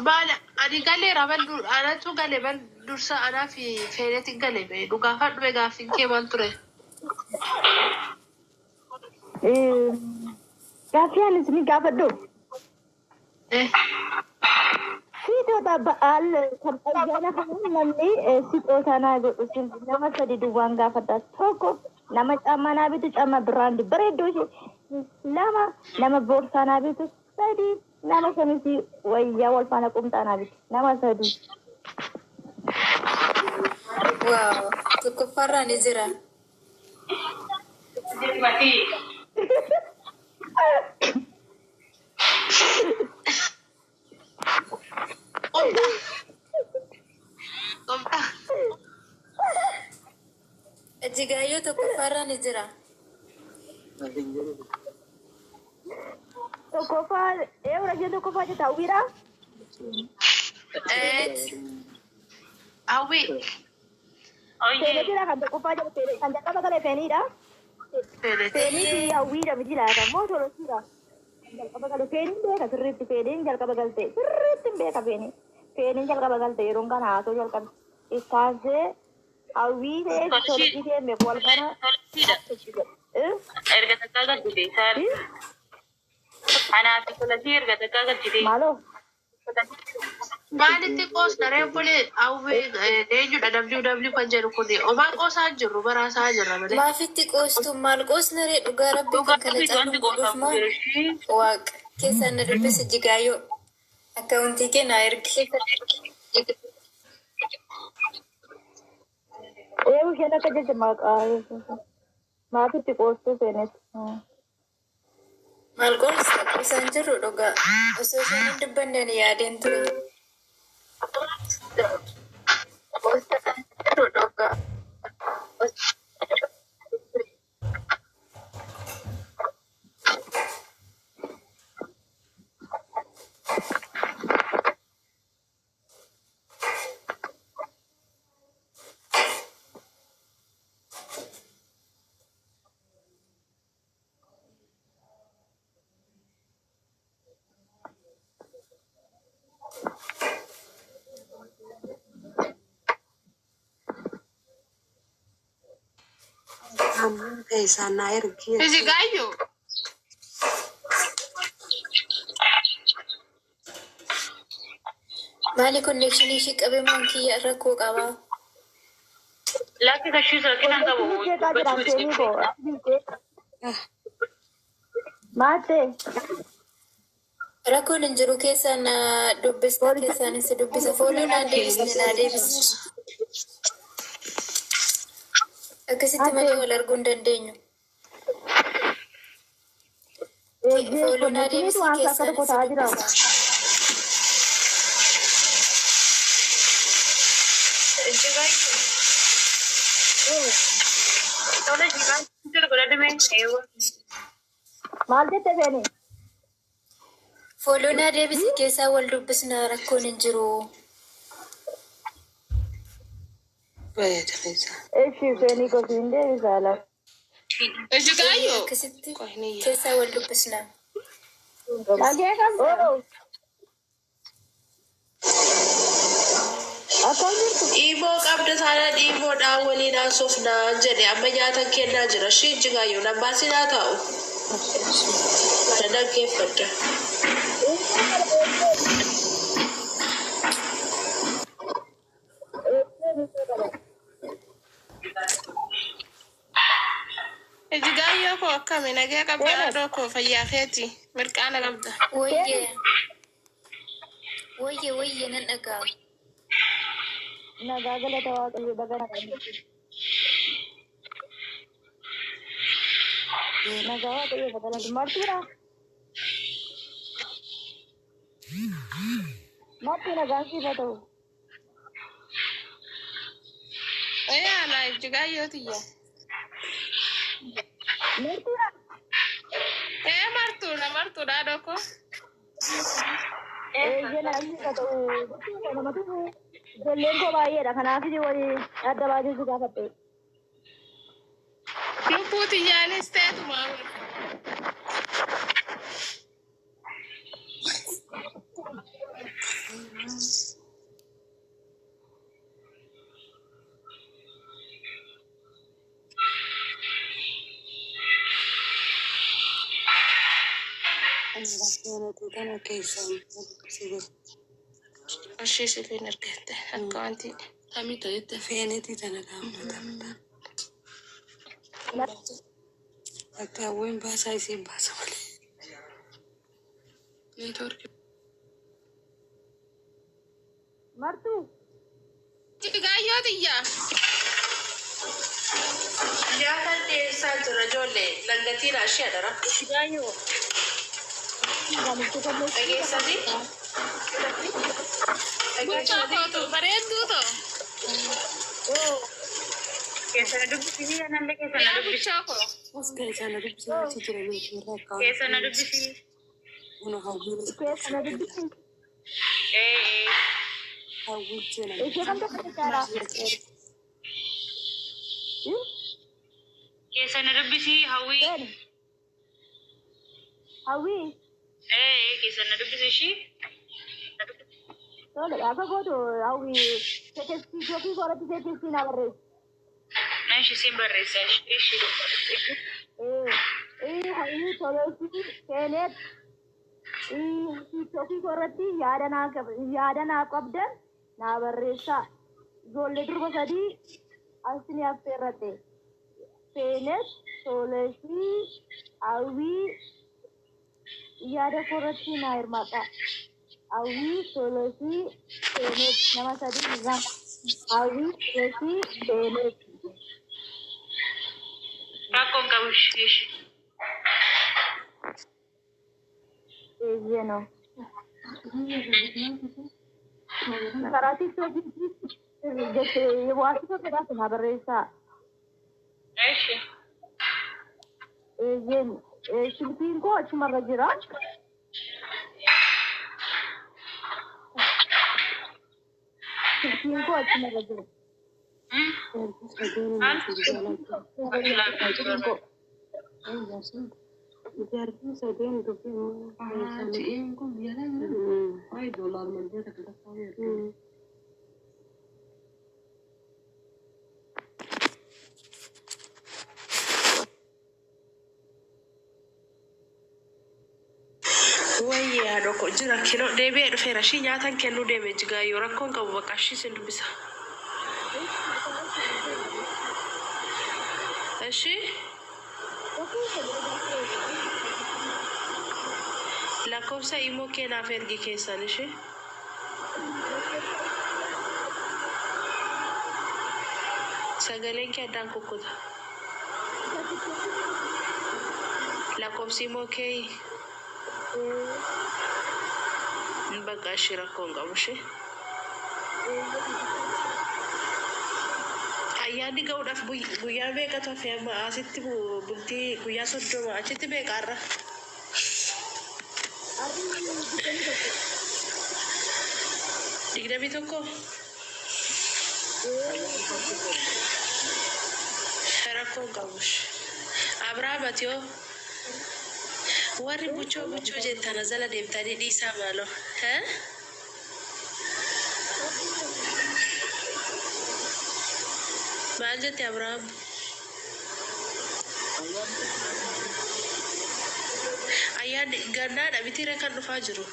Bala ani galee rabal anatu galee bal dursa ana fi feereeti galee be dhugaa fadhu gaafin kee maal ture. Gaaffii anis ni gaafadhu. Siitoota ba'aal kan ayyaana kanaan namni siitoota naa godhu nama sadi duwwaan gaafadha. Tokko nama caammaa naa bitu caammaa biraandi bareedduu ishee lama nama boorsaa naa bitu sadi nama shamisi wayyaa wal faana qumxaa naa bitu nama sadi. Wow, tokkoffaarraa ni jira. Ejjigaayyoo tokkoffaarraa ni jira. Tokkoffaa rajee tokkoffaa jetta hawwiidha. Hawwi. Feenetidha kan tokkoffaa jedhu kan jalqaba galee feeniidha. Feenii fi hawwiidha miti laata moo tolosiidha. Jalqaba galee feeniin beeka sirriitti feeniin jalqaba galte sirriitti hin beeka feeniin. Feeniin jalqaba galte yeroon kana haasoo jalqabe. Istaasee hawwii ta'ee tolosii ta'ee meeqa wal kana. Erga takkaa gadi saari. Anaaf tolosii erga takkaa gadi. Maaloo. Maalitti qoosna reeffulee hawwi eenyudha WW kan jedhu kuni omaa qoosaa jirru baraasaa jirra malee. Maafitti qoostu maal qoosna ree dhugaa rabbii kan kana caalu godhuuf moo waaqa keessaan na dubbisa Ejjigaayyoo akkaawuntii kennaa ergi. Isheen akka jecha maqaa maafitti qoostuu feenet. Maal qoosta isaan jirru dhugaa osoo isheen hin dubbanne ani yaadeen ture. Qoosta kan jirru dhugaa. Sana ergi. Ejjigaayyoo. Maali konnekshinii ishii qabee maan kiyya rakkoo qabaa? Laki kashiisa kennan qabu. Maate. Rakkoon hin jiru keessaan na dubbista keessaanis dubbisa fooluu naa deebisne. Akkasitti malee wal arguu hin dandeenyu. Fooluu naa deebisne keessaanis dubbisa. Maal jette feeni? Fooluu naa deebisne keessaa wal dubbisna rakkoon hin jiru. Eshi feeni gosi hin deebisaa laata. Ejjigaayyoo. Akkasitti keessaa wal dubbisna. Dhagee qabda. Akkam jirtu? Dhiiboo qabda taana dhiiboodhaan waliin haasofnaa jedhe amma nyaatan kennaa jira. Shii Ejjigaayyoo nambaasinaa taa'u. Kana dhaggeeffadha. Ejjigaayyoo koo akkami nagee qabda haadhoo koo fayyaa keeti mirqaana qabda. Wayye nan dhagaa. Nagaa galata waaqayyo bagana qabdi. Nagaa waaqayyo bagana martuudha. Marti nagaan sifa ta'u. Ayyaana Ejjigaayyoo tiyya. Martuudha. Martuudha haadhoo koo. Nagaan sifa ta'u. Namatu ijoolleen koo baay'eedha kanaaf walii adda baasuu gaafadhe. Lubbuu tiyyaanis ta'etuma. Seenati tana keessan Ashii sifiin argatte akka wanti kamii ta'etti feeneti tana gaafata. Akka hawwiin baasaa isiin baasa malee. neetworkii. Martuu. Gaayyoo xiyyaa. Nyaata dhiyeessaa jira ijoollee langatiin ashii adara. Gaayyoo. Dhageessanii. Dhageessanii. Bareedduu ta'u. Keessana dubbisii kanallee keessana dubbisii. As keessana dubbisee achi jira meeshaa akka Keessana dubbisii. una hawwiin Keessana dubbisii. hawwiin jira. Ishee kan tokko jaalaa. Keessana dubbisii hawwii. Hawwii. Keessana dubbisii ishii. Tole gaafa gootu hawwii teessisii yookiin soorati teessisii na barreessu. Ishii siin barreessa ishii. Hawwii tolesii seenet yookiin soorati yaada naa qabdan naa barreessaa. Ijoollee durba sadii asini affeerrate. Seenet tolesii hawwii yaada soorati naa hirmaata. Hawwii tolesii seenet nama sadii irraa. Hawwii tolesii seenet. Rakkoon qabu ishii. Eeyyeno. Karaa tiktookiitti waasita sodaatu na barreessaa. Ishii. Eeyyen shilfiin koo achumarra jira. Shilfiin koo achumarra jira. Ijaartiin sadeen dubbii ji'iin kun biyya wayi doolaar malbeeta kan tattaafame. Wayyaa haadha koo jira kiloo deebi'ee dhufeera shii nyaatan kennuu deeme jigaayyoo rakkoon qabu bakka ashii sin dubbisa. Ashii lakkoofsa immoo keenaaf ergi keessan ishee. Sagaleen kee addaan kukkuta. Lakkoofsi immoo kee bakka ashii rakkoon qabu ishee. Ayyaanni ga'uudhaaf guyyaa meeqatu hafe amma asitti bultii guyyaa 30 achitti meeqaarra. Digdamii tokko. Rakkoon qabush. Abrahaamati yoo warri buchoo jettana jala deemtanii dhiisaa maaloo. Maal jette Abrahaam? Ayyaanni gannaadha mitiira kan dhufaa jiru.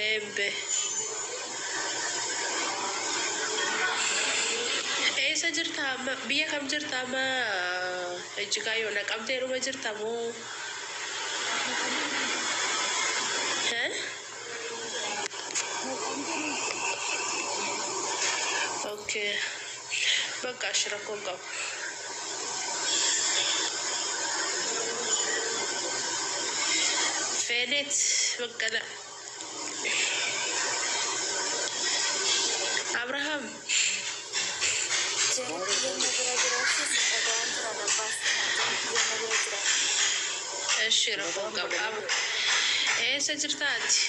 Eebbe. Eessa jirta amma? Biyya kam jirta amma? Ejjigaayyoo naqamtee dhuma jirta moo? Okay. Bakka ashii rakkoon qabu. Feenet baqqala. Abrahaam. Ashii rakkoon qabu. Eessa jirtaati?